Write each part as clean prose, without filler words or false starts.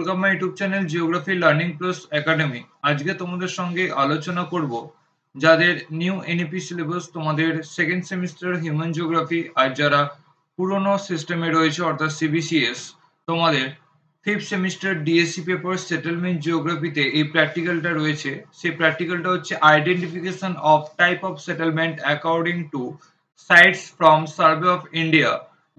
Welcome my YouTube channel geography learning plus academy. আজকে তোমাদের সঙ্গে আলোচনা করব যাদের নিউ এনইপি সিলেবাস তোমাদের সেকেন্ড সেমিস্টার হিউম্যান জিওগ্রাফি আর যারা পুরনো সিস্টেমে রয়েছে অর্থাৎ সিবিসিএস তোমাদের fifth semester DSC paper settlement জিওগ্রাফিতে এই প্র্যাকটিক্যালটা রয়েছে। সেই প্র্যাকটিক্যালটা হচ্ছে identification of type of settlement according to sites from survey of India,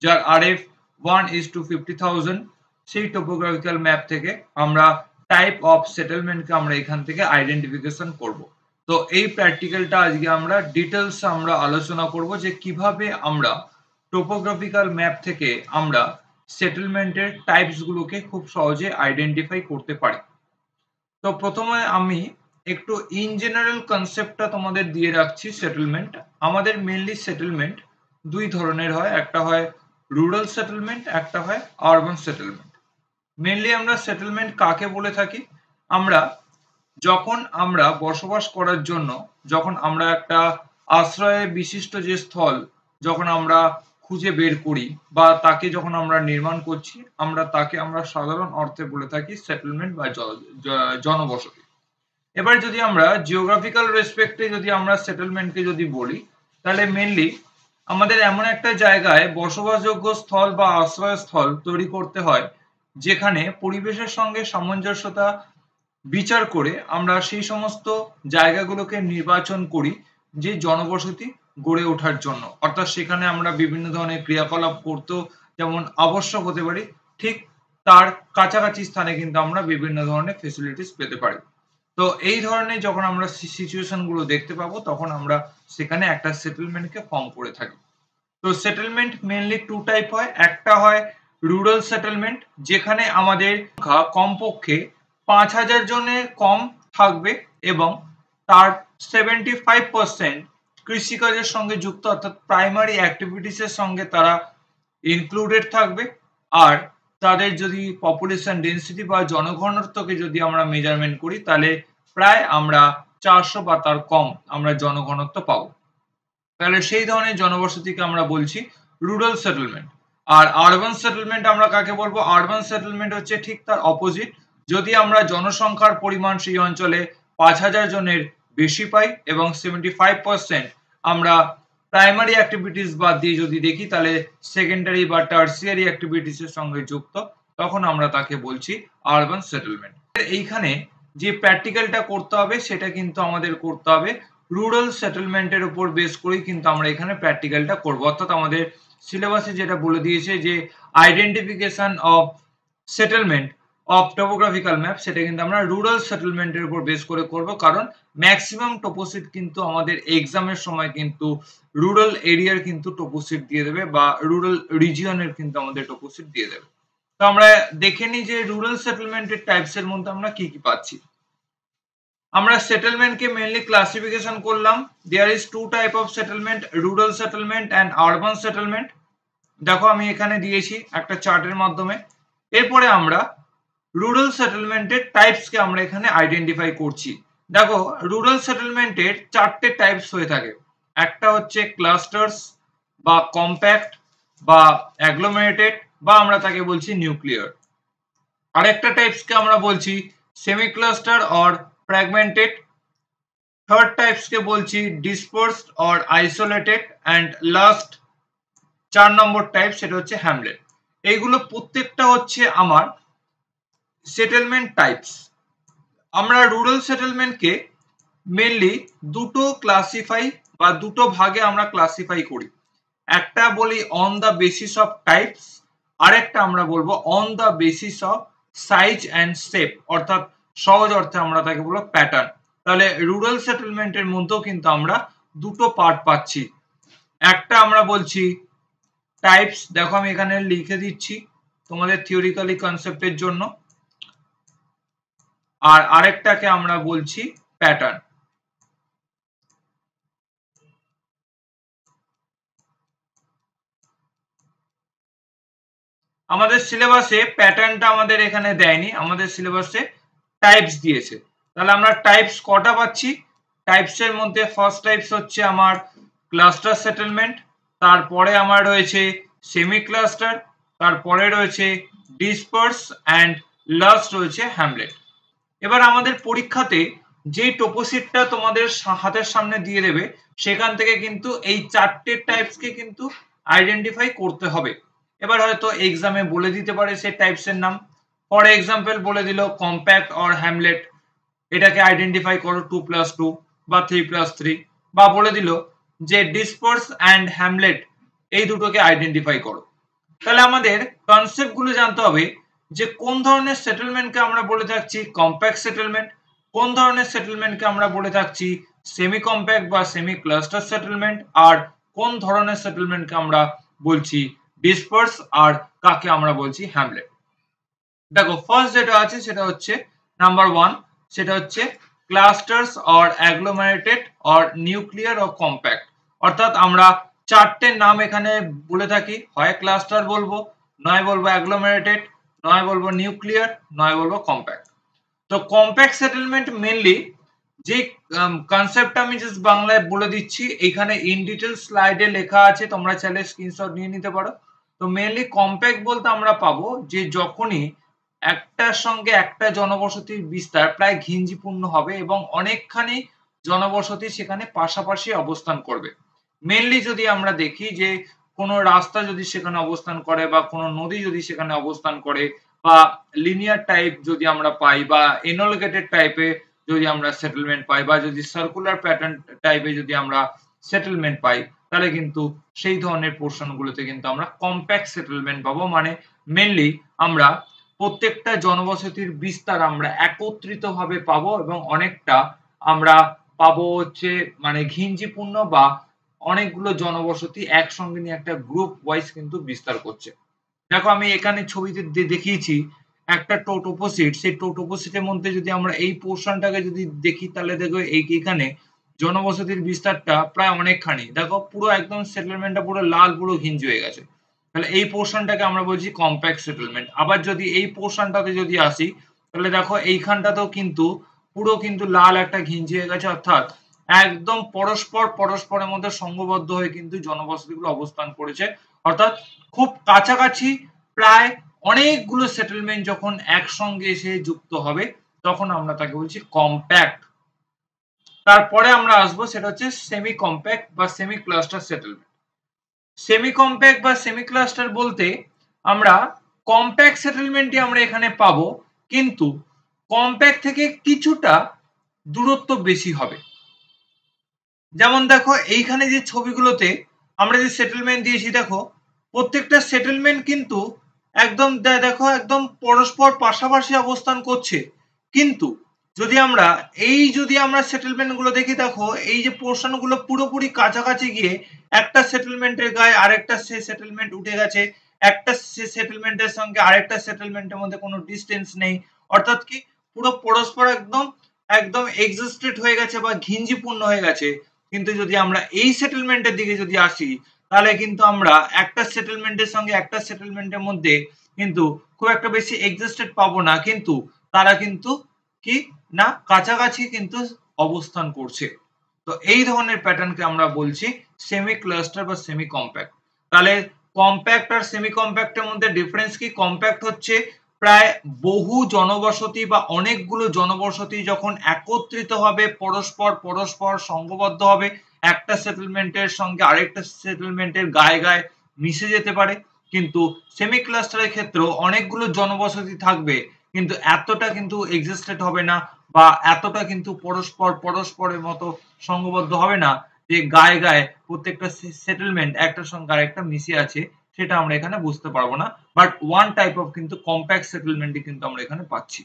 যার আরএফ 1:50,000। সেই টোপোগ্রাফিক্যাল ম্যাপ থেকে আমরা টাইপ অফ সেটেলমেন্টকে আমরা এখান থেকে আইডেন্টিফিকেশন করব। তো এই প্র্যাকটিক্যালটা আজকে আমরা ডিটেলস আমরা আলোচনা করব যে কিভাবে আমরা টোপোগ্রাফিক্যাল ম্যাপ থেকে আমরা সেটেলমেন্টের টাইপস গুলোকে খুব সহজে আইডেন্টিফাই করতে পারি। তো প্রথমে আমি একটু ইন জেনারেল কনসেপ্টটা তোমাদের দিয়ে রাখছি। সেটেলমেন্ট আমাদের মেইনলি সেটেলমেন্ট দুই ধরনের হয়, একটা হয় রুরাল সেটেলমেন্ট, একটা হয় আরবান সেটেলমেন্ট। মেইনলি আমরা সেটেলমেন্ট কাকে বলে থাকি? যখন আমরা বসবাস করার জন্য যখন আমরা একটা আশ্রয় বিশিষ্ট যে স্থল যখন আমরা খুঁজে বের করি বা তাকে যখন আমরা নির্মাণ করছি, তাকে আমরা সাধারণ অর্থে বলে থাকি সেটেলমেন্ট বা জনবসতি। এবার যদি আমরা জিওগ্রাফিক্যাল রেসপেক্টে যদি আমরা সেটেলমেন্টকে যদি বলি, তাহলে মেইনলি আমাদের এমন একটা জায়গায় বসবাসযোগ্য স্থল বা আশ্রয়স্থল তৈরি করতে হয় যেখানে পরিবেশের সঙ্গে সামঞ্জস্যতা বিচার করে আমরা সেই সমস্ত জায়গাগুলোকে নির্বাচন করি যে জনবসতি গড়ে ওঠার জন্য। অর্থাৎ সেখানে আমরা বিভিন্ন ধরনের ক্রিয়াকলাপ করতেও যেমন আবশ্যক হতে পারি, ঠিক তার কাছাকাছি স্থানে কিন্তু আমরা বিভিন্ন ধরনের ফেসিলিটিস পেতে পারি। তো এই ধরনের যখন আমরা সিচুয়েশন গুলো দেখতে পাবো তখন আমরা সেখানে একটা সেটেলমেন্টকে ফর্ম করে থাকি। তো সেটেলমেন্ট মেইনলি টু টাইপ হয়। একটা হয় রুরাল সেটেলমেন্ট, যেখানে আমাদের সংখ্যা কমপক্ষে 5,000 জনের কম থাকবে এবং তার 75% কৃষিকাজের সঙ্গে যুক্ত, অর্থাৎ প্রাইমারি অ্যাক্টিভিটিস এর সঙ্গে তারা ইনক্লুডেড থাকবে। আর তাদের যদি পপুলেশন ডেন্সিটি বা জনঘনত্বকে যদি আমরা মেজারমেন্ট করি, তাহলে প্রায় আমরা 400 বা তার কম আমরা জনঘনত্ব পাবো। তাহলে সেই ধরনের জনবসতিকে আমরা বলছি রুরাল সেটেলমেন্ট। আর আরবান সেটেলমেন্ট আমরা কাকে বলবো? আরবান সেটেলমেন্ট হচ্ছে ঠিক তার অপোজিট। যদি আমরা জনসংখ্যার পরিমাণ সেই অঞ্চলে 5,000 জনের বেশি পাই এবং 75% আমরা প্রাইমারি অ্যাক্টিভিটিস বাদ দিয়ে যদি দেখি, তাহলে সেকেন্ডারি বা টার্সিয়ারি অ্যাক্টিভিটিস এর সঙ্গে যুক্ত, তখন আমরা তাকে বলছি আরবান সেটেলমেন্ট। এইখানে যে প্র্যাকটিক্যালটা করতে হবে সেটা কিন্তু আমাদের করতে হবে রুরাল সেটেলমেন্টের উপর বেস করেই কিন্তু আমরা এখানে প্র্যাকটিক্যালটা করব। অর্থাৎ আমাদের সিলেবাসে যেটা বলে দিয়েছে যে identification of settlement of topographical map, সেটা কিন্তু আমরা রুরাল সেটেলমেন্টের উপর বেস করে করব, কারণ ম্যাক্সিমাম টোপোসিট কিন্তু আমাদের এক্সামের সময় কিন্তু রুরাল এরিয়ার কিন্তু টোপোসিট দিয়ে দেবে বা রুরাল রিজিয়নের কিন্তু আমাদের টোপোসিট দিয়ে দেবে। তো আমরা দেখে নিই যে রুরাল সেটেলমেন্টের টাইপস এর মধ্যে আমরা কি কি পাচ্ছি। আমরা সেটেলমেন্টকে মেইনলি ক্লাসিফিকেশন করলাম। There is two type of settlement, rural settlement and urban settlement. দেখো আমি এখানে দিয়েছি একটা চার্টের মাধ্যমে। এরপরে আমরা রুরাল সেটেলমেন্টের টাইপসকে আমরা এখানে আইডেন্টিফাই করছি। দেখো রুরাল সেটেলমেন্টের চারটে টাইপস হয়ে থাকে। একটা হচ্ছে ক্লাস্টার্স বা কম্প্যাক্ট বা অ্যাগ্লোমেরেটেড বা আমরা তাকে বলছি নিউক্লিয়ার। আরেকটা টাইপসকে আমরা বলছি semi cluster or fragmented, third types के बोलছি dispersed or isolated, and last 4 number type সেটা হচ্ছে হ্যামলেট। এইগুলো প্রত্যেকটা হচ্ছে আমার সেটেলমেন্ট টাইপস। আমরা রুরাল সেটেলমেন্টকে মেইনলি দুটো ক্লাসিফাই বা দুটো ভাগে আমরা ক্লাসিফাই করি। একটা বলি on the basis of types, আরেকটা আমরা বলবো on the basis of size and shape, অর্থাৎ সহজ অর্থে আমরা তাকে বলবো প্যাটার্ন। তাহলে রুরাল সেটেলমেন্টের মধ্যেও কিন্তু আমরা দুটো পার্ট পাচ্ছি। একটা আমরা বলছি টাইপস, দেখো আমি এখানে লিখে দিচ্ছি তোমাদের থিওরিক্যালি কনসেপ্টের জন্য, আর আরেকটাকে আমরা বলছি প্যাটার্ন। আমাদের সিলেবাসে প্যাটার্নটা আমাদের এখানে দেয়নি, আমাদের সিলেবাসে টাইপস দিয়েছে। তাহলে আমরা টাইপস কটা পাচ্ছি? টাইপস এর মধ্যে ফার্স্ট টাইপস হচ্ছে আমার ক্লাস্টার সেটেলমেন্ট, তারপরে আমার রয়েছে সেমি ক্লাস্টার, তারপরে রয়েছে ডিসপার্স অ্যান্ড লাস্ট রয়েছে হ্যামলেট। এবার আমাদের পরীক্ষাতে যে টোপোসিটটা তোমাদের হাতের সামনে দিয়ে দেবে সেখান থেকে কিন্তু এই চারটে টাইপসকে কিন্তু আইডেন্টিফাই করতে হবে। এবার হয়তো এক্সামে বলে দিতে পারে সেই টাইপসের নাম। ফর এক্সাম্পল বলে দিল কম্প্যাক্ট অর হ্যামলেট, এটাকে আইডেন্টিফাই করো 2+2 বা 3+3, বা বলে দিল যে ডিসপার্স অ্যান্ড হ্যামলেট এই দুটোকে আইডেন্টিফাই করো। তাহলে আমাদের কনসেপ্ট গুলো জানতে হবে যে কোন ধরনের সেটেলমেন্টকে আমরা বলে থাকছি কম্প্যাক্ট সেটেলমেন্ট, কোন ধরনের সেটেলমেন্টকে আমরা বলে থাকছি সেমি কম্প্যাক্ট বা সেমি ক্লাস্টার সেটেলমেন্ট, আর কোন ধরনের সেটেলমেন্টকে আমরা বলছি ডিসপার্স, আর কাকে আমরা বলছি হ্যামলেট। দেখো ফার্স্ট যেটা আছে সেটা হচ্ছে নাম্বার 1, সেটা হচ্ছে clusters or agglomerated or nuclear or compact. অর্থাৎ আমরা চারটে নাম এখানে বলে থাকি, হয় ক্লাস্টার বলবো, নয় বলবো অ্যাগ্লোমারেটেড, নয় বলবো নিউক্লিয়ার, নয় বলবো কম্প্যাক্ট। তো কম্প্যাক্ট সেটেলমেন্ট মেনলি যে কনসেপ্টটা আমি জাস্ট বাংলায় বলে দিচ্ছি, এখানে ইন ডিটেল স্লাইডে লেখা আছে, তোমরা চাইলে স্ক্রিনশট নিয়ে নিতে পারো। তো মেনলি কম্প্যাক্ট বলতে আমরা পাবো যে যখনই একটার সঙ্গে একটা জনবসতির বিস্তার প্রায় ঘিঞ্জিপূর্ণ হবে এবং অনেকখানি জনবসতি সেখানে পাশাপাশি অবস্থান করবে। মেনলি যদি আমরা দেখি যে কোনো রাস্তা যদি সেখানে অবস্থান করে বা কোনো নদী যদি সেখানে অবস্থান করে বা লিনিয়ার টাইপ যদি আমরা পাই বা এনোলগেটেড টাইপে যদি আমরা সেটেলমেন্ট পাই বা যদি সার্কুলার প্যাটার্ন টাইপে যদি আমরা সেটেলমেন্ট পাই, তাহলে কিন্তু সেই ধরনের পোর্শন গুলোতে কিন্তু আমরা কম্প্যাক্ট সেটেলমেন্ট পাবো। মানে মেনলি আমরা প্রত্যেকটা জনবসতির বিস্তার আমরা একত্রিত ভাবে পাবো এবং অনেকটা আমরা পাবো হচ্ছে মানে ঘিঞ্জিপূর্ণ বা অনেকগুলো জনবসতি একসঙ্গে নিয়ে একটা গ্রুপ ওয়াইজ কিন্তু বিস্তার করছে। দেখো আমি এখানে ছবিতে দেখিয়েছি একটা টোপোসিট, সেই টোপোসিটের মধ্যে যদি আমরা এই পোর্শনটাকে যদি দেখি তাহলে দেখো এইখানে জনবসতির বিস্তারটা প্রায় অনেকখানি, দেখো পুরো একদম সেটেলমেন্টটা পুরো লাল পুরো ঘিঞ্জি হয়ে গেছে। তাহলে এই পোর্শনটাকে আমরা বলছি কম্প্যাক্ট সেটেলমেন্ট। আবার যদি এই পোর্শনটাতে যদি আসি তাহলে দেখো এইখানটাতেও কিন্তু পুরো কিন্তু লাল একটা ঘিঞ্জি হয়ে গেছে, অর্থাৎ একদম পরস্পরের মধ্যে সংঘবদ্ধ হয়ে কিন্তু জনবসতিগুলো অবস্থান করেছে। অর্থাৎ খুব কাছাকাছি প্রায় অনেকগুলো সেটেলমেন্ট যখন একসঙ্গে এসে যুক্ত হবে তখন আমরা তাকে বলছি কম্প্যাক্ট। তারপরে আমরা আসবো সেটা হচ্ছে সেমি কম্প্যাক্ট বা semi cluster settlement. Semi compact বা সেমি ক্লাস্টার বলতে আমরা কম্প্যাক্ট সেটেলমেন্টই আমরা এখানে পাবো, কিন্তু কম্প্যাক্ট থেকে কিছুটা দূরত্ব বেশি হবে। যেমন দেখো এইখানে যে ছবিগুলোতে আমরা যে সেটেলমেন্ট দিয়েছি, দেখো প্রত্যেকটা সেটেলমেন্ট কিন্তু একদম দেখো একদম পরস্পর পাশাপাশি অবস্থান করছে, কিন্তু যদি আমরা সেটেলমেন্ট গুলো দেখি, দেখো এই যে পোর্শন গুলো পুরোপুরি কাছাকাছি গিয়ে একটা সেটেলমেন্টের গায়ে আরেকটা সেটেলমেন্ট উঠে গেছে, একটা সেটেলমেন্টের সঙ্গে আরেকটা সেটেলমেন্টের মধ্যে কোনো ডিস্টেন্স নেই, অর্থাৎ কি পুরো পরস্পর একদম একদম এক্সিস্টেড হয়ে গেছে বা ঘিঞ্জিপূর্ণ হয়ে গেছে। কিন্তু যদি আমরা এই সেটেলমেন্টের দিকে যদি আসি তাহলে কিন্তু আমরা একটা সেটেলমেন্টের সঙ্গে একটা সেটেলমেন্টের মধ্যে কিন্তু খুব একটা বেশি এক্সিস্টেড পাবো না, কিন্তু তারা কিন্তু কি না কাছাকাছি কিন্তু অবস্থান করছে। তো এই ধরনের প্যাটার্নকে আমরা বলছি সেমি ক্লাস্টার বা সেমি কম্প্যাক্ট। তাহলে কম্প্যাক্ট আর সেমি কম্প্যাক্টের মধ্যে ডিফারেন্স কি? কম্প্যাক্ট হচ্ছে প্রায় বহু জনবসতি বা অনেকগুলো জনবসতি যখন একত্রিত হবে পরস্পর সংঘবদ্ধ হবে, একটা সেটেলমেন্টের সঙ্গে আরেকটা সেটেলমেন্টের গায়ে গায়ে মিশে যেতে পারে। কিন্তু সেমি ক্লাস্টারের ক্ষেত্রেও অনেকগুলো জনবসতি থাকবে কিন্তু এতটা কিন্তু এক্সিস্টেড হবে না বা এতটা কিন্তু পরস্পরের মতো সংঘবদ্ধ হবে না যে গায়ে গায়ে প্রত্যেকটা সেটেলমেন্ট একটার সঙ্গে আরেকটা মিশে আছে, সেটা আমরা এখানে বুঝতে পারবো না। বাট ওয়ান টাইপ অফ কিন্তু কম্প্যাক্ট সেটেলমেন্টই কিন্তু আমরা এখানে পাচ্ছি।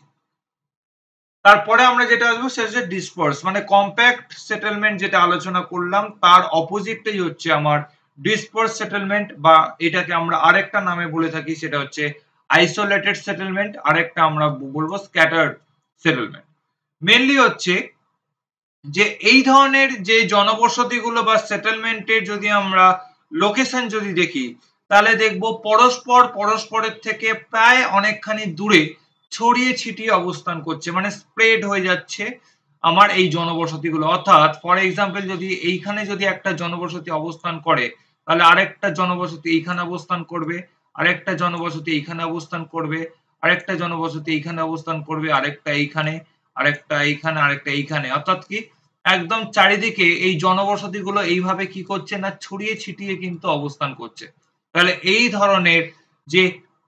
তারপরে আমরা যেটা আসবো সেটা হচ্ছে ডিসপার্স, মানে কম্প্যাক্ট সেটেলমেন্ট যেটা আলোচনা করলাম তার অপোজিটটাই হচ্ছে আমার ডিসপার্স সেটেলমেন্ট, বা এটাকে আমরা আরেকটা নামে বলে থাকি সেটা হচ্ছে আইসোলেটেড সেটেলমেন্ট, আরেকটা আমরা বলবো স্ক্যাটার্ড সেটেলমেন্ট। মেনলি হচ্ছে যে এই ধরনের যে জনবসতিগুলো বা সেটেলমেন্টের যদি আমরা লোকেশন যদি দেখি তাহলে দেখবো পরস্পরের থেকে প্রায় অনেকখানি দূরে ছড়িয়ে ছিটিয়ে অবস্থান করছে, মানে স্প্রেড হয়ে যাচ্ছে আমার এই জনবসতিগুলো। অর্থাৎ ফর এক্সাম্পল যদি এইখানে যদি একটা জনবসতি অবস্থান করে তাহলে আরেকটা জনবসতি এইখানে অবস্থান করবে, আরেকটা জনবসতি এইখানে অবস্থান করবে, আরেকটা জনবসতি এইখানে অবস্থান করবে, আরেকটা এইখানে, আরেকটা এইখানে, আরেকটা এইখানে। অর্থাৎ কি একদম চারিদিকে এই জনবসতিগুলো এইভাবে কি করছে না ছড়িয়ে ছিটিয়ে কিন্তু অবস্থান করছে। তাহলে এই ধরনের যে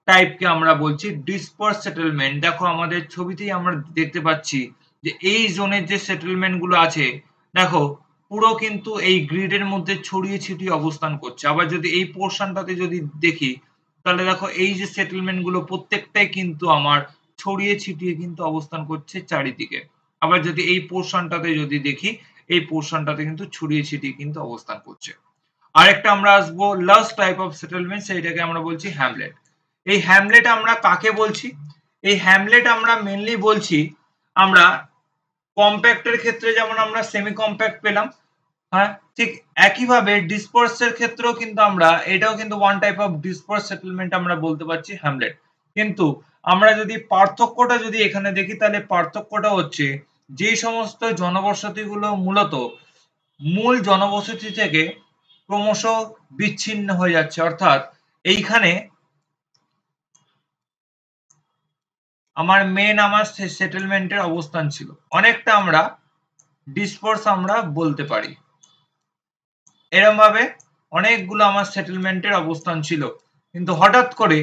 টাইপকে আমরা বলছি ডিসপার্স সেটেলমেন্ট। দেখো আমাদের ছবিতেই আমরা দেখতে পাচ্ছি যে এই জোনের যে সেটেলমেন্ট গুলো আছে দেখো পুরো কিন্তু এই গ্রিডের মধ্যে ছড়িয়ে ছিটিয়ে অবস্থান করছে। আবার যদি এই পোরশনটাতে যদি দেখি তাহলে দেখো এই যে সেটেলমেন্ট গুলো প্রত্যেকটাই কিন্তু আমার ছড়িয়ে ছিটিয়ে কিন্তু অবস্থান করছে চারিদিকে। আবার যদি এই পোরশনটাতে যদি দেখি এই পোরশনটাতে কিন্তু ছড়িয়ে ছিটিয়ে কিন্তু অবস্থান করছে। আরেকটা আমরা আসবো লাস্ট টাইপ অফ সেটেলমেন্ট, সেইটাকে আমরা বলছি হ্যামলেট। এই হ্যামলেট আমরা কাকে বলছি? এই হ্যামলেট আমরা মেনলি বলছি আমরা কম্প্যাক্টের ক্ষেত্রে যেমন আমরা সেমি কম্প্যাক্ট পেলাম, হ্যাঁ ঠিক একইভাবে ডিসপার্সের ক্ষেত্রেও কিন্তু আমরা এটাও কিন্তু one type of disperse settlement আমরা বলতে পারছি হ্যামলেট। কিন্তু আমরা যদি পার্থক্যটা যদি এখানে দেখি তাহলে পার্থক্যটা হচ্ছে যে সমস্ত জনবসতিগুলো মূলত মূল জনবসতি থেকে ক্রমশ বিচ্ছিন্ন হয়ে যাচ্ছে, অর্থাৎ এইখানে আমার মেন আমার সেটেলমেন্টের অবস্থান ছিল, অনেকটা আমরা ডিসপার্স আমরা বলতে পারি। এরকম ভাবে অনেকগুলো আমার সেটেলমেন্টের অবস্থান ছিল, কিন্তু হঠাৎ করে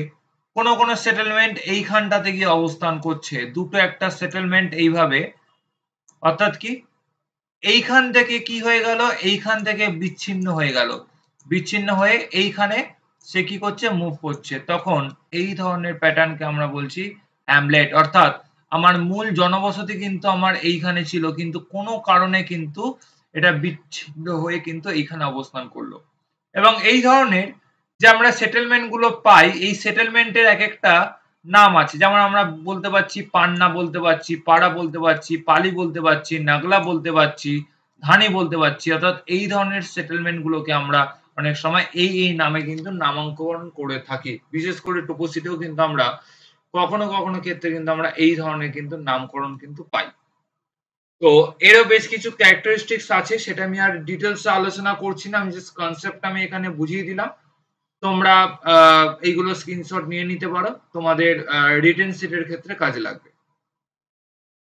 কোনো কোনো সেটেলমেন্ট এইখানটাতে গিয়ে অবস্থান করছে, দুটো একটা সেটেলমেন্ট এইভাবে, অর্থাৎ কি এইখান থেকে কি হয়ে গেল এইখান থেকে বিচ্ছিন্ন হয়ে গেল, বিচ্ছিন্ন হয়ে এইখানে সে কি করছে মুভ করছে, তখন এই ধরনের প্যাটার্নকে আমরা বলছি হ্যামলেট। অর্থাৎ আমার মূল জনবসতি কিন্তু আমার এইখানে ছিল কিন্তু কোনো কারণে কিন্তু এটা বিচ্ছিন্ন হয়ে কিন্তু এইখানে অবস্থান করলো। এবং এই ধরনের যে আমরা সেটেলমেন্ট গুলো পাই এই সেটেলমেন্টের এক একটা নাম আছে, যেমন আমরা বলতে পারছি পান্না বলতে পারছি, পাড়া বলতে পারছি, পালি বলতে পারছি, নাগলা বলতে পারছি, ধানি বলতে পারছি। অর্থাৎ এই ধরনের সেটেলমেন্ট গুলোকে আমরা অনেক সময় এই নামে কিন্তু নামাঙ্কন করে থাকি। বিশেষ করে টপোসিটেও কিন্তু আমরা কখনো কখনো ক্ষেত্রে কিন্তু আমরা এই ধরনের কিন্তু নামকরণ কিন্তু পাই। তো এরও বেশ কিছু ক্যারেক্টারিস্টিক্স আছে, সেটা আমি আর ডিটেলস আলোচনা করছি না, আমি জাস্ট কনসেপ্ট আমি এখানে বুঝিয়ে দিলাম। তোমরা এইগুলো স্ক্রিনশট নিয়ে নিতে পারো, তোমাদের রিটেন শিটের ক্ষেত্রে কাজে লাগবে।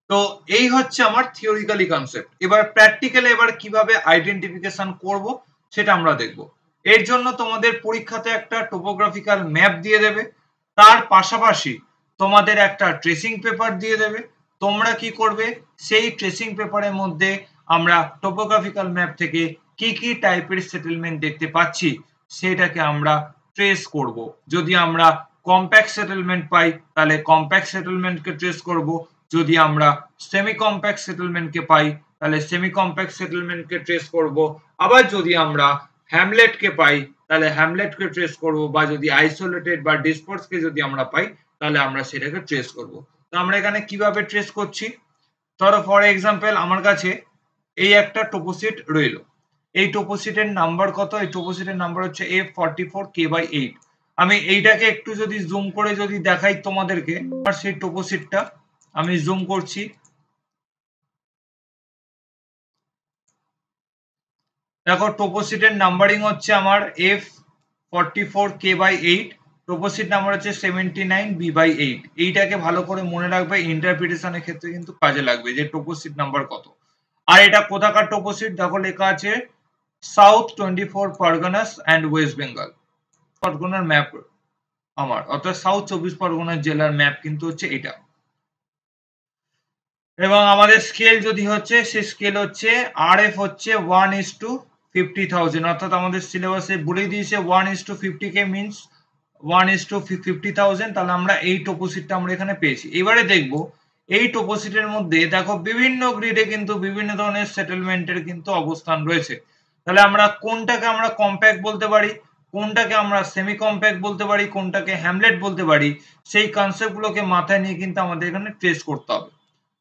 তো এই হচ্ছে আমার থিওরিক্যালি কনসেপ্ট। এবার প্র্যাকটিক্যালি এবার কিভাবে আইডেন্টিফিকেশন করব সেটা আমরা দেখব। এর জন্য তোমাদের পরীক্ষাতে একটা টোপোগ্রাফিক্যাল ম্যাপ দিয়ে দেবে, তার পাশাপাশি তোমাদের একটা ট্রেসিং পেপার দিয়ে দেবে। তোমরা কি করবে সেই ট্রেসিং পেপারের মধ্যে আমরা টোপোগ্রাফিক্যাল ম্যাপ থেকে কি কি টাইপের সেটেলমেন্ট দেখতে পাচ্ছি সেটাকে আমরা ট্রেস করব। যদি আমরা কম্প্যাক্ট সেটেলমেন্ট পাই তাহলে কম্প্যাক্ট সেটেলমেন্টকে ট্রেস করব, যদি আমরা সেমি কম্প্যাক্ট সেটেলমেন্টকে পাই তাহলে সেমি কম্প্যাক্ট সেটেলমেন্টকে ট্রেস করব। আবার যদি আমরা হ্যামলেটকে পাই তাহলে হ্যামলেটকে ট্রেস করব, বা যদি আইসোলেটেড বা ডিসপার্সকে যদি আমরা পাই তাহলে আমরা সেটাকে ট্রেস করব। তো আমরা এখানে কিভাবে ট্রেস করছি, ধরো ফর এক্সাম্পল আমার কাছে এই একটা টোপোসিট রইল, এই টোপোসিটের নাম্বার কত, এই টোপোসিটের নাম্বার হচ্ছে F44K/8। আমি এইটাকে একটু যদি জুম করে যদি দেখাই তোমাদেরকে, আর সেই টোপোসিটটা আমি জুম করছি, দেখো টোপোসিটের নাম্বারিং হচ্ছে আমার F44K/8, টোপোসিট নাম্বার হচ্ছে 79B/8। এইটাকে ভালো করে মনে রাখবে, ইন্টারপ্রিটেশনের ক্ষেত্রে কিন্তু কাজে লাগবে যে টোপোসিট নাম্বার কত। আর এটা কোথাকার টোপোসিট, দেখো লেখা আছে south 24 Parganas and West Bengal. পরগনার ম্যাপ আমার, অর্থাৎ সাউথ 24 পরগনা জেলার ম্যাপ কিন্তু হচ্ছে এটা। এবং আমাদের স্কেল যদি হচ্ছে সে স্কেল হচ্ছে RF হচ্ছে 1:50,000, অর্থাৎ আমাদের সিলেবাসে বলে দিয়েছে 1:50K মিনস 1:50,000। তাহলে আমরা এই টোপোসিটটা আমরা এখানে পেয়েছি। এবারে দেখবো এই টোপোসিটের মধ্যে দেখো বিভিন্ন গ্রিডে কিন্তু বিভিন্ন ধরনের সেটেলমেন্টের কিন্তু অবস্থান রয়েছে। তাহলে আমরা কোনটাকে আমরা কম্প্যাক্ট বলতে পারি, কোনটাকে আমরা সেমি কম্প্যাক্ট বলতে পারি, কোনটাকে হ্যামলেট বলতে পারি, সেই কনসেপ্ট গুলোকে মাথায় নিয়ে কিন্তু আমাদের এখানে ট্রেস করতে হবে।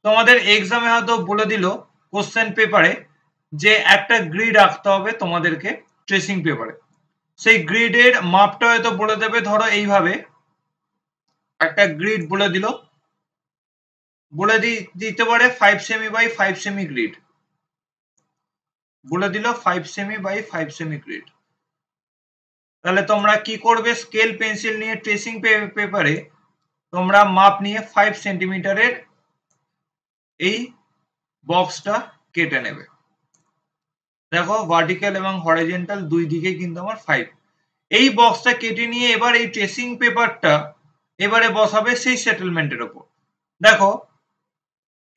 তোমাদের এক্সামে হয়তো বলে দিল কোশ্চেন পেপারে যে একটা গ্রিড আঁকতে হবে তোমাদেরকে ট্রেসিং পেপারে, সেই গ্রিডের মাপটা হয়তো বলে দেবে, ধরো এইভাবে একটা গ্রিড বলে দিল, বলে দিতে পারে 5 সেমি বাই 5 সেমি গ্রিড, বলে দিল 5 সেমি বাই 5 সেমি গ্রিড। তাহলে তোমরা কি করবে, স্কেল পেন্সিল নিয়ে ট্রেসিং পেপারে তোমরা মাপ নিয়ে 5 সেন্টিমিটারের এই বক্সটা কেটে নেবে। দেখো ভার্টিক্যাল এবং হরিজন্টাল দুই দিকে কিন্তু আমার 5। এই বক্সটা কেটে নিয়ে এবার এই ট্রেসিং পেপারটা এবারে বসাবে সেই সেটেলমেন্টের ওপর। দেখো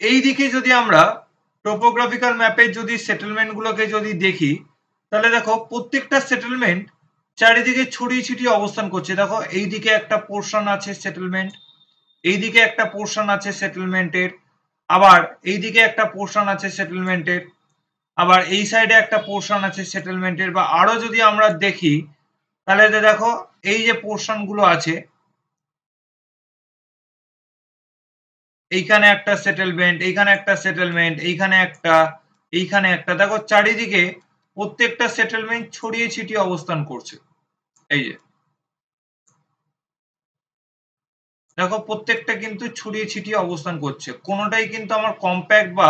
এই দিকে যদি আমরা টোপোগ্রাফিক্যাল ম্যাপের যদি সেটেলমেন্ট গুলোকে যদি দেখি, তাহলে দেখো প্রত্যেকটা সেটেলমেন্ট চারিদিকে ছড়িয়ে ছিটিয়ে অবস্থান করছে। দেখো এইদিকে একটা পোর্শন আছে সেটেলমেন্ট, এইদিকে একটা পোর্শন আছে সেটেলমেন্টের, আবার এইদিকে একটা পোর্শন আছে সেটেলমেন্টের, আবার এই সাইডে একটা পোর্শন আছে সেটেলমেন্টের। বা আরো যদি আমরা দেখি তাহলে দেখো এই যে পোর্শন গুলো আছে, এইখানে একটা সেটেলমেন্ট, এইখানে একটা সেটেলমেন্ট, এইখানে একটা, দেখো চারিদিকে প্রত্যেকটা সেটেলমেন্ট ছড়িয়ে ছিটিয়ে অবস্থান করছে। এই যে দেখো প্রত্যেকটা কিন্তু ছড়িয়ে ছিটিয়ে অবস্থান করছে, কোনোটাই কিন্তু আমার কম্প্যাক্ট বা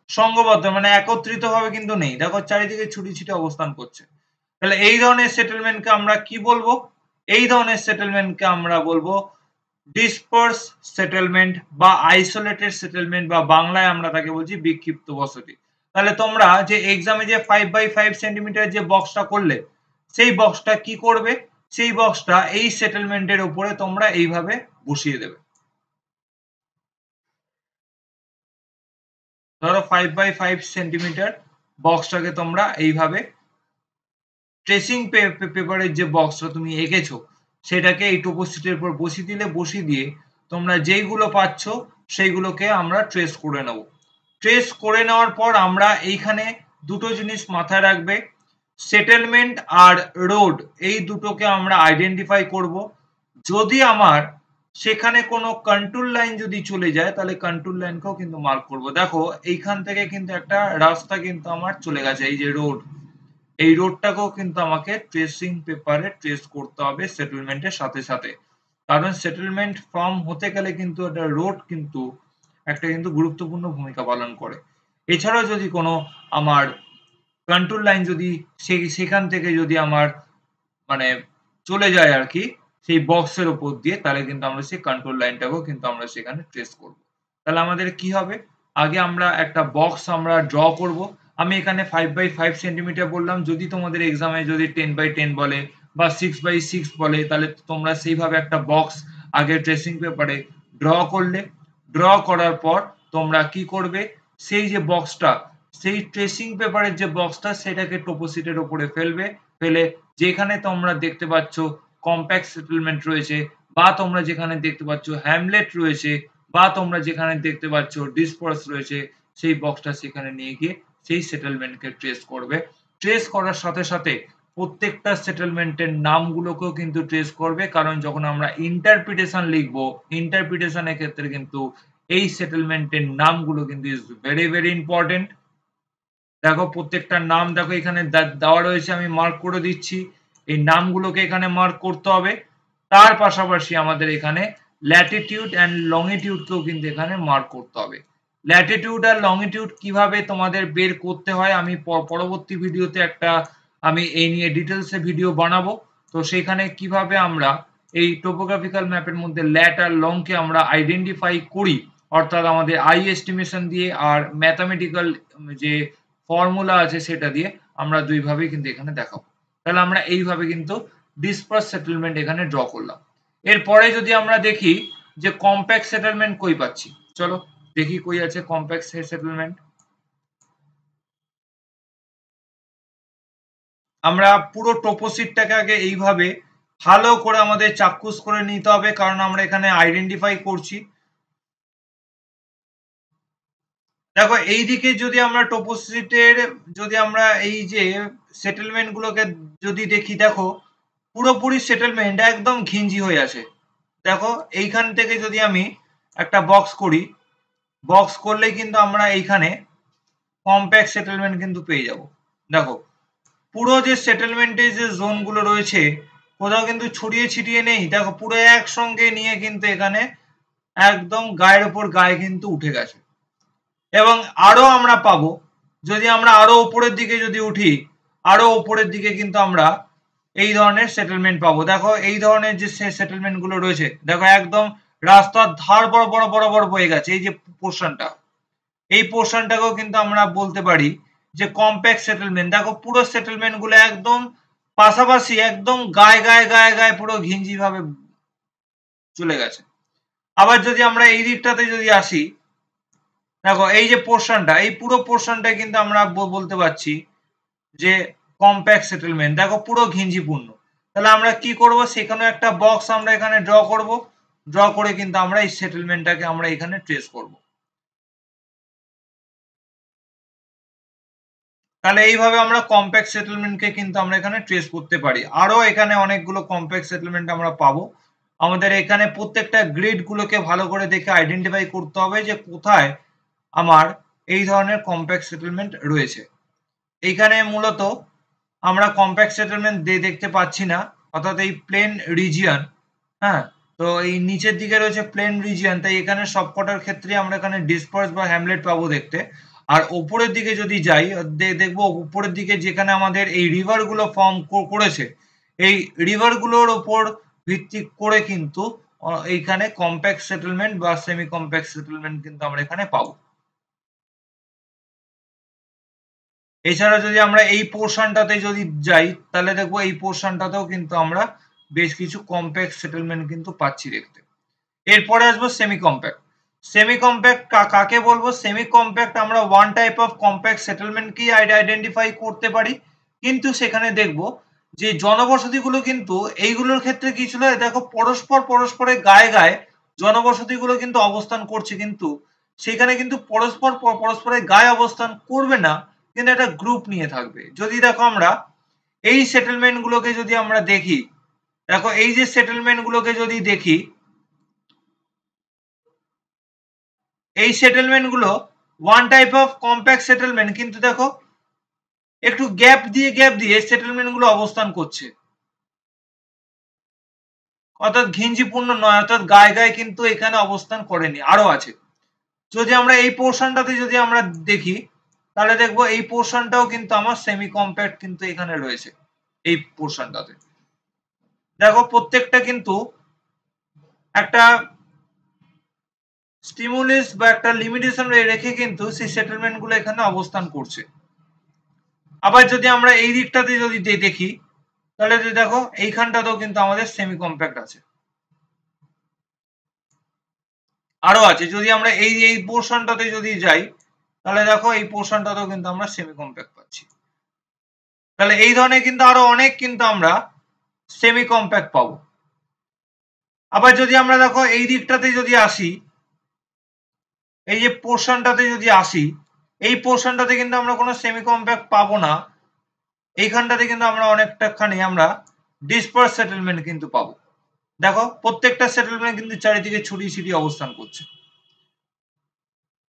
সংঘবদ্ধ মানে একত্রিত ভাবে কিন্তু নেই। দেখো চারিদিকে ছড়িয়ে ছিটিয়ে অবস্থান করছে। তাহলে এই ধরনের সেটেলমেন্টকে আমরা কি বলবো? এই ধরনের সেটেলমেন্টকে আমরা বলবো ডিসপার্স সেটেলমেন্ট বা আইসোলেটেড সেটেলমেন্ট, বা বাংলায় আমরা তাকে বলছি বিক্ষিপ্ত বসতি। তাহলে তোমরা যে এক্সামে যে 5x5 সেন্টিমিটার যে বক্সটা করলে, সেই বক্সটা কি করবে? সেই বক্সটা এই সেটেলমেন্টের উপরে তোমরা এইভাবে বসিয়ে দেবে। ধরো 5x5 সেন্টিমিটার বক্সটাকে তোমরা এইভাবে ট্রেসিং পেপারের যে বক্সটা তুমি এঁকেছো সেটাকে এই টোপোসিটের উপর বসিয়ে দিলে, বসিয়ে দিয়ে তোমরা যেইগুলো পাচ্ছ সেইগুলোকে আমরা ট্রেস করে নেব। ট্রেস করে নেওয়ার পর আমরা এইখানে দুটো জিনিস মাথায় রাখবে, সেটেলমেন্ট আর রোড, এই দুটোকে আমরা আইডেন্টিফাই করব। যদি আমার সেখানে কোনো কন্ট্রোল লাইন যদি চলে যায় তাহলে কন্ট্রোল লাইনকেও কিন্তু মার্ক করব। দেখো এইখান থেকে কিন্তু একটা রাস্তা কিন্তু আমার চলে গেছে, এই যে রোড, এই রোডটাকেও কিন্তু আমাকে ট্রেসিং পেপারে ট্রেস করতে হবে সেটেলমেন্টের সাথে সাথে। কারণ সেটেলমেন্ট ফর্ম হতে গেলে কিন্তু একটা রোড কিন্তু একটা কিন্তু গুরুত্বপূর্ণ ভূমিকা পালন করে। এছাড়াও যদি কোনো আমার কন্ট্রোল লাইন যদি সেখান থেকে যদি আমার মানে চলে যায় আর কি সেই বক্সের উপর দিয়ে, তাহলে কিন্তু আমরা সেই কন্ট্রোল লাইনটাকেও কিন্তু আমরা সেখানে ট্রেস করব। তাহলে আমাদের কি হবে? আগে আমরা একটা বক্স আমরা ড্র করব। আমি এখানে 5x5 সেন্টিমিটার বললাম, যদি তোমাদের এক্সামে যদি 10x10 বলে বা 6x6 বলে তাহলে তোমরা সেইভাবে একটা বক্স আগে ট্রেসিং পেপারে ড্র করলে। ড্র করার পর তোমরা কি করবে? সেই যে বক্সটা, সেই ট্রেসিং পেপারের যে বক্সটা সেটাকে টোপোসিটের উপরে ফেলবে। ফেলে যেখানে তোমরা দেখতে পাচ্ছ কম্প্যাক্ট সেটেলমেন্ট রয়েছে, বা তোমরা যেখানে দেখতে পাচ্ছ হ্যামলেট রয়েছে, বা তোমরা যেখানে দেখতে পাচ্ছ ডিসপার্স রয়েছে, সেই বক্সটা সেখানে নিয়ে গিয়ে সেই সেটেলমেন্টকে ট্রেস করবে। ট্রেস করার সাথে সাথে প্রত্যেকটা সেটেলমেন্টের নামগুলোকেও কিন্তু ট্রেস করবে, কারণ যখন আমরা ইন্টারপ্রিটেশন লিখবো, ইন্টারপ্রিটেশনের ক্ষেত্রে কিন্তু এই সেটেলমেন্টের নামগুলো কিন্তু ইজ ভেরি ভেরি ইম্পর্টেন্ট। দেখো প্রত্যেকটার নাম দেখো এখানে দেওয়া রয়েছে, আমি মার্ক করে দিচ্ছি। এই নামগুলোকে এখানে মার্ক করতে হবে। তার পাশাপাশি আমাদের এখানে ল্যাটিটিউড অ্যান্ড লংগিটিউডকেও কিন্তু এখানে মার্ক করতে হবে। ল্যাটিটিউড আর লংগিটিউড কিভাবে তোমাদের বের করতে হয় আমি পরবর্তী ভিডিওতে একটা আমি এই নিয়ে ডিটেলসে ভিডিও বানাবো। তো সেখানে কিভাবে আমরা এই টোপোগ্রাফিক্যাল ম্যাপের মধ্যে ল্যাট আর লংকে আমরা আইডেন্টিফাই করি, অর্থাৎ আমাদের আই এস্টিমেশন দিয়ে আর ম্যাথামেটিক্যাল যে ফর্মুলা আছে সেটা দিয়ে আমরা দুইভাবেই কিন্তু এখানে দেখাবো। তাহলে আমরা এইভাবে কিন্তু ডিসপার্স সেটেলমেন্ট এখানে ড্র করলাম। এরপরে যদি আমরা দেখি যে কম্প্যাক্ট সেটেলমেন্ট কই পাচ্ছি, চলো দেখি কই আছে কম্প্যাক্ট সেটেলমেন্ট। আমরা পুরো টোপোসিটটাকে আগে এইভাবে ভালো করে আমাদের চাক্ষুষ করে নিতে হবে, কারণ আমরা এখানে আইডেন্টিফাই করছি। দেখো এইদিকে যদি আমরা টোপোসিটের যদি আমরা এই যে সেটেলমেন্ট গুলোকে যদি দেখি, দেখো পুরোপুরি সেটেলমেন্ট একদম ঘিঞ্জি হয়ে আছে। দেখো এইখান থেকে যদি আমি একটা বক্স করি, বক্স করলে কিন্তু আমরা এইখানে কম্প্যাক্ট সেটেলমেন্ট কিন্তু পেয়ে যাব। দেখো পুরো যে সেটেলমেন্টের যে জোন গুলো রয়েছে কোথাও কিন্তু ছড়িয়ে ছিটিয়ে নেই, দেখো পুরো একসঙ্গে নিয়ে কিন্তু এখানে একদম গায়ের উপর গায়ে কিন্তু উঠে গেছে। এবং আরো আমরা পাবো, যদি আমরা আরো উপরের দিকে যদি উঠি, আরো উপরের দিকে কিন্তু আমরা এই ধরনের সেটেলমেন্ট পাবো। দেখো এই ধরনের যে সেটেলমেন্ট গুলো রয়েছে, দেখো একদম রাস্তার ধার বরাবর বয়ে গেছে, এই যে পোর্শনটা, এই পোর্শনটাকেও কিন্তু আমরা বলতে পারি যে কম্প্যাক্ট সেটেলমেন্ট। দেখো পুরো সেটেলমেন্ট গুলো একদম পাশাপাশি, একদম গায়ে পুরো ঘিঞ্জি ভাবে চলে গেছে। আবার যদি আমরা এই দিকটাতে যদি আসি, দেখো এই যে পোর্শনটা, এই পুরো পোর্শনটা কিন্তু আমরা বলতে পারছি যে কম্প্যাক্ট সেটেলমেন্ট। দেখো পুরো ঘিঞ্জিপূর্ণ। তাহলে আমরা কি করব, সেখানে একটা বক্স আমরা এখানে ড্র করব, ড্র করে কিন্তু আমরা এই সেটেলমেন্টটাকে আমরা এখানে ট্রেস করব। তাহলে এইভাবে আমরা কম্প্যাক্ট সেটেলমেন্টকে কিন্তু আমরা এখানে ট্রেস করতে পারি। আরো এখানে অনেকগুলো কম্প্যাক্ট সেটেলমেন্ট আমরা পাবো। আমাদের এখানে প্রত্যেকটা গ্রিড গুলোকে ভালো করে দেখে আইডেন্টিফাই করতে হবে যে কোথায় আমার এই ধরনের কম্প্যাক্ট সেটেলমেন্ট রয়েছে। এইখানে মূলত আমরা কম্প্যাক্ট সেটেলমেন্ট দেখতে পাচ্ছি না, অর্থাৎ এই প্লেন রিজিয়ন, হ্যাঁ, তো এই নিচের দিকে রয়েছে প্লেন রিজিয়ন, তাই এখানে সবকটার ক্ষেত্রে আমরা এখানে ডিসপার্স বা হ্যামলেট পাবো দেখতে। আর উপরের দিকে যদি যাই, দেখবো উপরের দিকে যেখানে আমাদের এই রিভার গুলো ফর্ম করেছে, এই রিভার গুলোর উপর ভিত্তি করে কিন্তু এইখানে কম্প্যাক্ট সেটেলমেন্ট বা সেমি কম্প্যাক্ট সেটেলমেন্ট কিন্তু আমরা এখানে পাবো। এছাড়া যদি আমরা এই পোর্শনটাতে যদি যাই, তাহলে দেখবো এই পোর্শনটাতেও কিন্তু আমরা বেশ কিছু কম্প্যাক্ট সেটেলমেন্ট কিন্তু পাচ্ছি দেখতে। এরপরে আসবো সেমি কম্প্যাক্ট। সেমি কম্প্যাক্ট কাকে বলবো? সেমি কম্প্যাক্ট আমরা ওয়ান টাইপ অফ কম্প্যাক্ট সেটেলমেন্টকেই আইডেন্টিফাই করতে পারি, কিন্তু সেখানে দেখবো যে জনবসতিগুলো কিন্তু এইগুলোর ক্ষেত্রে কি ছিল, দেখো পরস্পরের গায়ে জনবসতিগুলো কিন্তু অবস্থান করছে, কিন্তু সেখানে কিন্তু পরস্পরের গায়ে অবস্থান করবে না, কিন্তু একটা গ্রুপ নিয়ে থাকবে। যদি দেখো আমরা এই সেটেলমেন্ট গুলোকে যদি আমরা দেখি, দেখো এই যে সেটেলমেন্ট গুলোকে যদি দেখি, এই সেটেলমেন্ট গুলো one type of compact settlement, কিন্তু দেখো একটু গ্যাপ দিয়ে সেটেলমেন্ট গুলো অবস্থান করছে, অর্থাৎ ঘিঞ্জিপূর্ণ নয়, অর্থাৎ গায়ে কিন্তু এখানে অবস্থান করেনি, আরো আছে। যদি আমরা এই পোর্শনটাতে যদি আমরা দেখি, তাহলে দেখবো এই পোর্শনটাও কিন্তু আমার সেমি কম্প্যাক্ট কিন্তু এখানে রয়েছে। এই পোর্শনটাতে দেখো প্রত্যেকটা কিন্তু একটা স্টিমুলাস বা একটা লিমিটেশন রেখে কিন্তু সেই সেটেলমেন্ট গুলো এখানে অবস্থান করছে। আবার যদি আমরা এই দিকটাতে যদি দেখি, তাহলে দেখো এইখানটাতেও কিন্তু আমাদের সেমি কম্প্যাক্ট আছে, আরো আছে। যদি আমরা এই পোর্শনটাতে যদি যাই, তাহলে দেখো এই পোর্শনটাতেও কিন্তু আমরা সেমি কম্প্যাক্ট পাচ্ছি। তাহলে এই ধরনের কিন্তু আরো অনেক কিন্তু আমরা সেমি কম্প্যাক্ট পাবো। আবার যদি আমরা দেখো এই দিকটাতে যদি আসি, এই যে পোর্শনটাতে যদি আসি, এই পোর্শনটাতে কিন্তু আমরা কোনো সেমি কম্প্যাক্ট পাবো না। এইখানটাতে কিন্তু আমরা অনেকটাখানি আমরা ডিসপার্স সেটেলমেন্ট কিন্তু পাবো। দেখো প্রত্যেকটা সেটেলমেন্ট কিন্তু চারিদিকে ছড়িয়ে ছিটিয়ে অবস্থান করছে।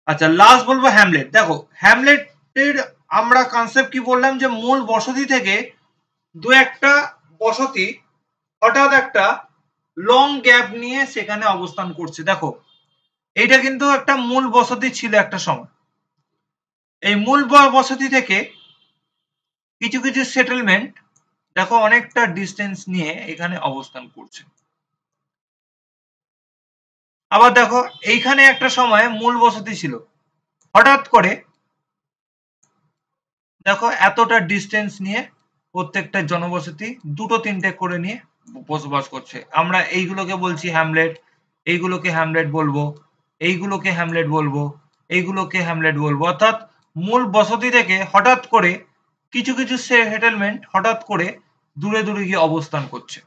আচ্ছা, লাস্ট বলবো হ্যামলেট। দেখো হ্যামলেটের আমরা কনসেপ্ট কি বললাম, যে মূল বসতি থেকে দু একটা বসতি হঠাৎ একটা লং গ্যাপ নিয়ে সেখানে অবস্থান করছে। দেখো এইটা কিন্তু একটা মূল বসতি ছিল একটা সময়। এই মূল বসতি থেকে কিছু কিছু সেটেলমেন্ট দেখো অনেকটা ডিস্টেন্স নিয়ে এখানে অবস্থান করছে। আবার দেখো এইখানে একটা সময় মূল বসতি ছিল, হঠাৎ করে দেখো এতটা ডিস্টেন্স নিয়ে প্রত্যেকটা জনবসতি দুটো তিনটে করে নিয়ে বসবাস করছে। আমরা এইগুলোকে বলছি হ্যামলেট, এইগুলোকে হ্যামলেট বলবো, এইগুলোকে হ্যামলেট বলবো, এইগুলোকে হ্যামলেট বলবো। অর্থাৎ মূল বসতি থেকে হঠাৎ করে কিছু কিছু সেটেলমেন্ট হঠাৎ করে দূরে দূরে গিয়ে অবস্থান করছে।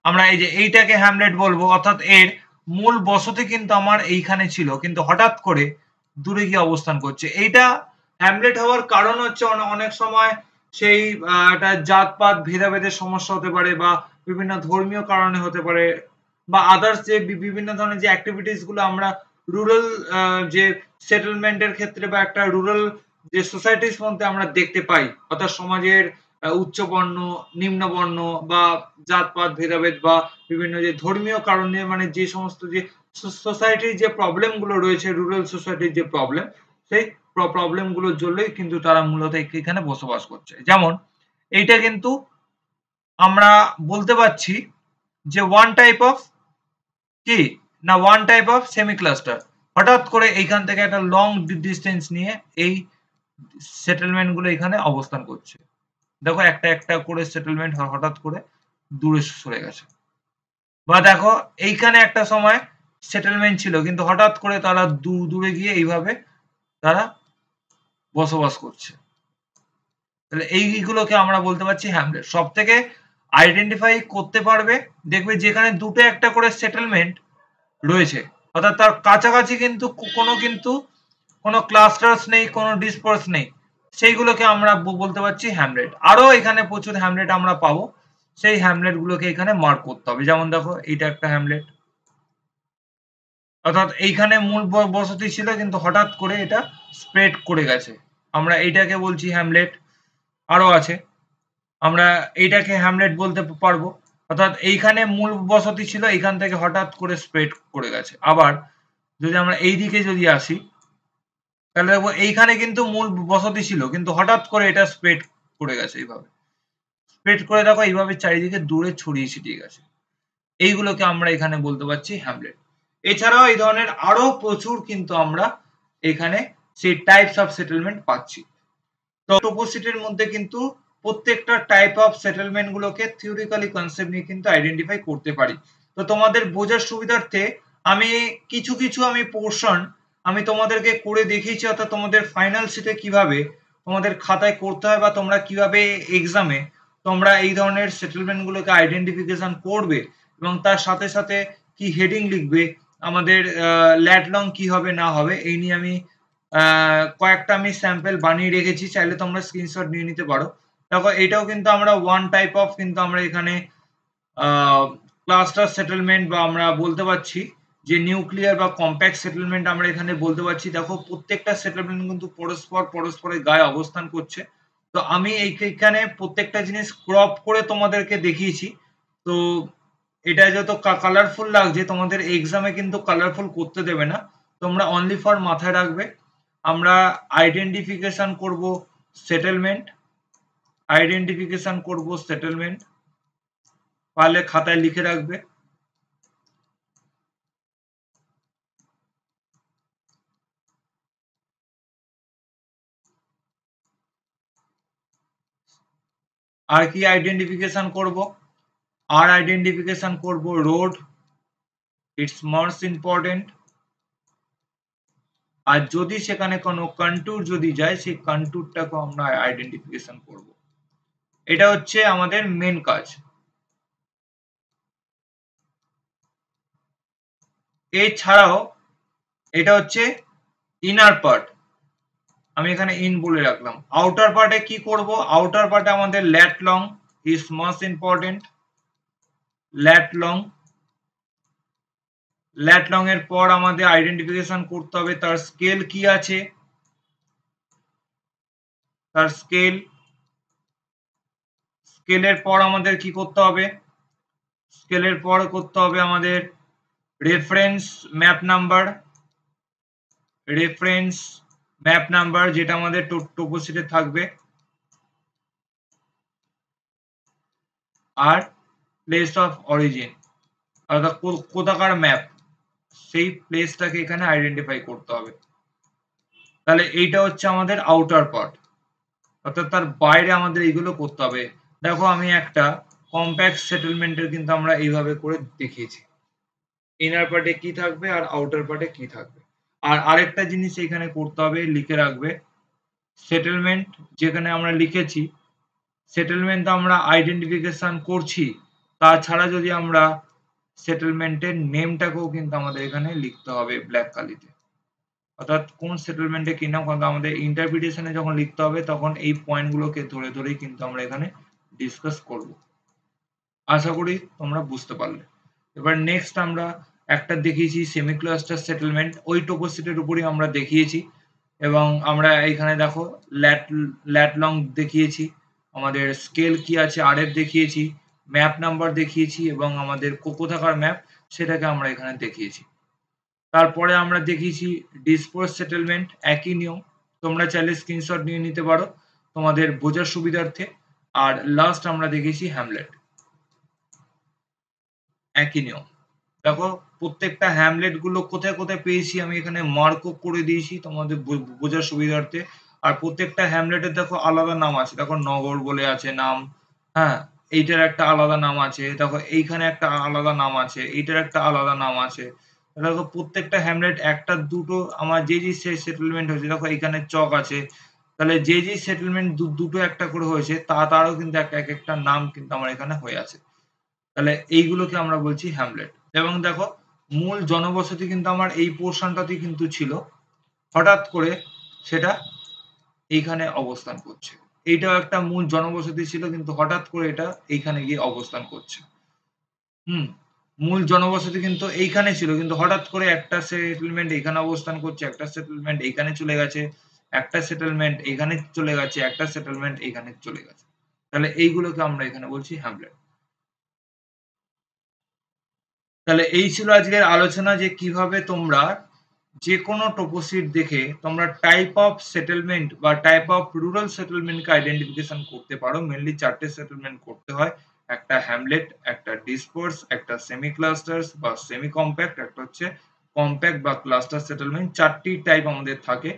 আমরা এই যে এইটাকে হ্যামলেট বলবো, অর্থাৎ এর মূল বসতি কিন্তু আমার এইখানে ছিল, কিন্তু হঠাৎ করে দূরে গিয়ে অবস্থান করছে। এইটা হ্যামলেট হওয়ার কারণ হচ্ছে অনেক সময় সেই একটা জাতপাত ভেদাভেদের সমস্যা হতে পারে, বা বিভিন্ন ধর্মীয় কারণে হতে পারে, বা আদার্স যে বিভিন্ন ধরনের যে অ্যাক্টিভিটিস গুলো আমরা রুরাল যে সেটেলমেন্টের ক্ষেত্রে বা একটা রুরাল যে সোসাইটির মধ্যে আমরা দেখতে পাই, অর্থাৎ সমাজের উচ্চ বর্ণ, নিম্ন বর্ণ, বা জাতপাত ভেদাভেদ, বা বিভিন্ন যে ধর্মীয় কারণে, মানে যে সমস্ত যে সোসাইটির যে প্রবলেম গুলো রয়েছে, রুরাল সোসাইটির যে প্রবলেম, সেই প্রবলেম গুলোর জন্যই কিন্তু তারা মূলত এখানে বসবাস করছে। যেমন এইটা কিন্তু আমরা বলতে পারছি যে ওয়ান টাইপ অফ কি না one type of semi cluster. হঠাৎ করে এইখান থেকে একটা লং ডিস্টেন্স নিয়ে এই সেটেলমেন্ট গুলো এখানে অবস্থান করছে। দেখো একটা একটা করে সেটেলমেন্ট হঠাৎ করে দূরে সরে গেছে। বা দেখো এইখানে একটা সময় সেটেলমেন্ট ছিল কিন্তু হঠাৎ করে তারা দূরে গিয়ে এইভাবে তারা বসবাস করছে। তাহলে এইগুলোকে আমরা বলতে পারছি হ্যামলেট। সব থেকে আইডেন্টিফাই করতে পারবে দেখবে যেখানে দুটো একটা করে সেটেলমেন্ট রয়েছে অর্থাৎ তার কাছাকাছি কিন্তু কোনো ক্লাস্টার্স নেই, কোনো ডিসপার্স নেই, সেইগুলোকে আমরা বলতে পারছি হ্যামলেট। আরো এখানে প্রচুর হ্যামলেট আমরা পাবো, সেই হ্যামলেট গুলোকে এখানে মার্ক করতে হবে। যেমন দেখো এইটা একটা হ্যামলেট, অর্থাৎ এইখানে মূল বসতি ছিল কিন্তু হঠাৎ করে এটা স্প্রেড করে গেছে, আমরা এইটাকে বলছি হ্যামলেট। আরো আছে, আমরা এইটাকে হ্যামলেট বলতে পারবো, অর্থাৎ এইখানে মূল বসতি ছিল, এইখান থেকে হঠাৎ করে স্প্রেড করে গেছে। আবার যদি আমরা এই দিকে যদি আসি তাহলে দেখবো এইখানে কিন্তু মূল বসতি ছিল কিন্তু হঠাৎ করে এটা স্প্রেড করে গেছে, এইভাবে স্প্রেড করে দেখো এইভাবে চারিদিকে দূরে ছড়িয়ে ছিটিয়ে গেছে। এইগুলোকে আমরা এখানে বলতে পারছি হ্যামলেট। এছাড়াও এই ধরনের আরো প্রচুর কিন্তু আমরা এখানে সেই টাইপস অফ সেটেলমেন্ট পাচ্ছি। তো টোপোসিটির মধ্যে কিন্তু প্রত্যেকটা টাইপ অফ সেটেলমেন্ট গুলোকে থিওরিক্যালি কনসেপ্ট নিয়ে কিন্তু আইডেন্টিফাই করতে পারি। তো তোমাদের বোঝার সুবিধার্থে আমি কিছু আমি পোর্শন আমি তোমাদেরকে করে দেখিয়েছি, অর্থাৎ তোমাদের ফাইনাল শিটে কিভাবে তোমাদের খাতায় করতে হয় বা তোমরা কিভাবে এক্সামে তোমরা এই ধরনের সেটেলমেন্ট গুলোকে আইডেন্টিফিকেশন করবে এবং তার সাথে সাথে কি হেডিং লিখবে, আমাদের ল্যাট লং কি হবে না হবে এই নিয়ে আমি কয়েকটা আমি স্যাম্পল বানিয়ে রেখেছি, চাইলে তোমরা স্ক্রিনশট নিয়ে নিতে পারো। দেখো এটাও কিন্তু আমরা ওয়ান টাইপ অফ কিন্তু আমরা এখানে ক্লাস্টার সেটেলমেন্ট বা আমরা বলতে পারছি যে নিউক্লিয়ার বা কম্প্যাক্ট সেটেলমেন্ট আমরা এখানে বলতে পারছি। দেখো প্রত্যেকটা সেটেলমেন্ট কিন্তু পরস্পরের গায়ে অবস্থান করছে। তো আমি এইখানে প্রত্যেকটা জিনিস ক্রপ করে তোমাদেরকে দেখিয়েছি। তো এটা যত কালারফুল লাগছে তোমাদের এক্সামে কিন্তু কালারফুল করতে দেবে না, তোমরা অনলি ফর মাথায় রাখবে আমরা আইডেন্টিফিকেশন করব সেটেলমেন্ট, পারলে খাতায় লিখে রাখবে। আর কি আইডেন্টিফিকেশন করব, আর আইডেন্টিফিকেশন করব রোড, ইটস মোস্ট ইম্পর্টেন্ট। আর যদি সেখানে কোনো কন্ট্যুর যদি যায় সেই কন্ট্যুরটাকে আমরা আইডেন্টিফিকেশন করব। এটা হচ্ছে আমাদের মেন কাজ। এছাড়াও এটা হচ্ছে ইনার পার্ট, আমি এখানে ইন বলে রাখলাম। আউটার পার্টে কি করব, আউটার পার্টে আমাদের ল্যাট long is most important. ল্যাট long এর পর আমাদের আইডেন্টিফিকেশন করতে হবে তার স্কেল কি আছে, তার স্কেলের পর আমাদের কি করতে হবে, স্কেলের পর করতে হবে আমাদের রেফারেন্স ম্যাপ নাম্বার যেটা আমাদের টোপোসিটে থাকবে, আর প্লেস অফ অরিজিন অর্থাৎ কোথাকার ম্যাপ সেই প্লেসটাকে এখানে আইডেন্টিফাই করতে হবে। তাহলে এইটা হচ্ছে আমাদের আউটার পার্ট, অর্থাৎ তার বাইরে আমাদের এইগুলো করতে হবে। দেখো আমি একটা কম্প্যাক্ট সেটেলমেন্টের কিন্তু আমরা এইভাবে করে দেখিয়েছি, ইনার পার্টে কি থাকবে আর আউটার পার্টে কি থাকবে। আর আরেকটা জিনিস এখানে করতে হবে, লিখে রাখবে সেটেলমেন্ট যেখানে আমরা লিখেছি সেটেলমেন্ট আমরা আইডেন্টিফিকেশন করছি, তাছাড়া যদি আমরা সেটেলমেন্টের নেমটাকেও কিন্তু আমাদের এখানে লিখতে হবে ব্ল্যাক কালিতে, অর্থাৎ কোন সেটেলমেন্টে কি নাম, কারণ আমাদের ইন্টারপ্রিটেশনে যখন লিখতে হবে তখন এই পয়েন্টগুলোকে ধরে ধরেই কিন্তু আমরা এখানে ডিসকাস করব। আশা করি তোমরা বুঝতে পারলে। এবার নেক্সট আমরা একটা দেখিয়েছি সেমি ক্লাস্টার সেটেলমেন্ট, ওই টোপোসিটের উপরই আমরা দেখিয়েছি এবং আমরা এখানে দেখো ল্যাট লং দেখিয়েছি, আমাদের স্কেল কি আছে আর এর দেখিয়েছি, ম্যাপ নাম্বার দেখিয়েছি এবং আমাদের কোথাকার ম্যাপ সেটাকে আমরা এখানে দেখিয়েছি। তারপরে আমরা দেখিয়েছি ডিসপোজ সেটেলমেন্ট, একই নিয়ম, তোমরা চাইলে স্ক্রিনশট নিয়ে নিতে পারো তোমাদের বোঝার সুবিধার্থে। আর লাস্ট আমরা দেখিয়েছি হ্যামলেট, একই নিয়ম। দেখো প্রত্যেকটা হ্যামলেট গুলো কোথায় কোথায় পেয়েছি আমি এখানে মার্কও করে দিয়েছি তোমাদের বোঝার সুবিধার্থে। আর প্রত্যেকটা হ্যামলেটের দেখো আলাদা নাম আছে। দেখো নগর বলে আছে নাম, হ্যাঁ? এইটার একটা আলাদা নাম আছে। দেখো এইখানে একটা আলাদা নাম আছে। এইটার একটা আলাদা নাম আছে। দেখো প্রত্যেকটা হ্যামলেট একটা দুটো আমার যে সেটেলমেন্ট হয়েছে, দেখো এখানে চক আছে। তাহলে যে সেটেলমেন্ট দুটো একটা করে হয়েছে তারও কিন্তু একটা নাম কিন্তু আমার এখানে হয়ে আছে। তাহলে এইগুলোকে আমরা বলছি হ্যামলেট। এবং দেখো মূল জনবসতি কিন্তু আমার এই পোর্শনটাতেই কিন্তু ছিল। হঠাৎ করে সেটা এইখানে অবস্থান করছে। এইটাও একটা মূল জনবসতি ছিল কিন্তু হঠাৎ করে এটা এইখানে গিয়ে অবস্থান করছে। হুম? মূল জনবসতি কিন্তু এইখানে ছিল কিন্তু হঠাৎ করে একটা সেটেলমেন্ট এখানে অবস্থান করছে, একটা সেটেলমেন্ট এইখানে চলে গেছে, একটা সেটেলমেন্ট এইখানে চলে গেছে, একটা সেটেলমেন্ট এইখানে চলে গেছে। তাহলে এইগুলোকে আমরা এখানে বলছি হ্যামলেট। তাহলে এই ছিল আজকের আলোচনা যে কিভাবে তোমরা যেকোনো টোপোশিট দেখে তোমরা টাইপ অফ সেটেলমেন্ট বা টাইপ অফ রুরাল সেটেলমেন্টকে আইডেন্টিফিকেশন করতে পারো। মেইনলি ৪ টে সেটেলমেন্ট করতে হয়। একটা হ্যামলেট, একটা ডিসপোর্স, একটা সেমি ক্লাস্টারস বা সেমি কম্প্যাক্ট, একটা হচ্ছে কম্প্যাক্ট বা ক্লাস্টার সেটেলমেন্ট। ৪ টি টাইপ আমাদের থাকে।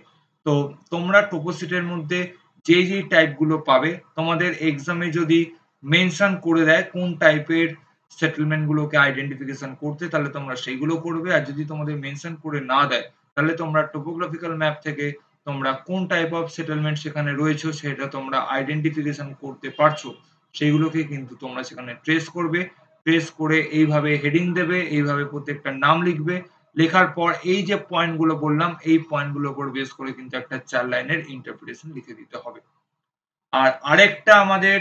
তো তোমরা টোপোশিটের মধ্যে যে টাইপ গুলো পাবে তোমাদের এক্সামে যদি মেনশন করে দেয় কোন টাইপের সেটেলমেন্ট গুলোকে আইডেন্টিফিকেশন করতে তাহলে তোমরা সেইগুলো করবে। আর যদি তোমাদের মেনশন করে না দেয় তাহলে তোমরা টোপোগ্রাফিক্যাল ম্যাপ থেকে তোমরা কোন টাইপ অফ সেটেলমেন্ট সেখানে রয়েছে সেটা তোমরা আইডেন্টিফিকেশন করতে পারছো সেইগুলোকে কিন্তু তোমরা সেখানে ট্রেস করবে। ট্রেস করে এইভাবে হেডিং দেবে, এইভাবে প্রত্যেকটা নাম লিখবে। লেখার পর এই যে পয়েন্ট গুলো বললাম এই পয়েন্ট গুলোর উপর বেস করে কিন্তু একটা ৪ লাইনের ইন্টারপ্রিটেশন লিখে দিতে হবে। আর আরেকটা আমাদের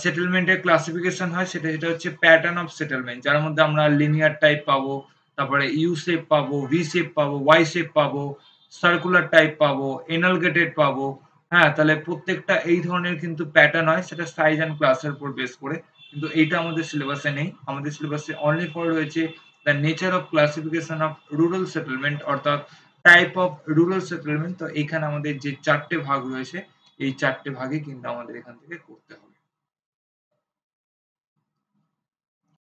সেটেলমেন্টের ক্লাসিফিকেশন হয় সেটা হচ্ছে প্যাটার্ন অফ সেটেলমেন্ট, যার মধ্যে আমরা লিনিয়ার টাইপ পাবো, তারপরে ইউ শেপ পাবো, ভি শেপ পাবো, ওয়াই শেপ পাবো, সার্কুলার টাইপ পাবো, এনালগেটেড পাবো। হ্যাঁ, তাহলে প্রত্যেকটা এই ধরনের কিন্তু প্যাটার্ন হয়, সেটা সাইজ অ্যান্ড ক্লাসের উপর বেস করে। কিন্তু এইটা আমাদের সিলেবাসে নেই। আমাদের সিলেবাসে অনলি ফর রয়েছে the nature of classification of rural settlement, অর্থাৎ টাইপ অফ রুরাল সেটেলমেন্ট। তো এখানে আমাদের যে ৪ টে ভাগ রয়েছে এই ৪ টে ভাগই কিন্তু আমাদের এখান থেকে করতে হবে।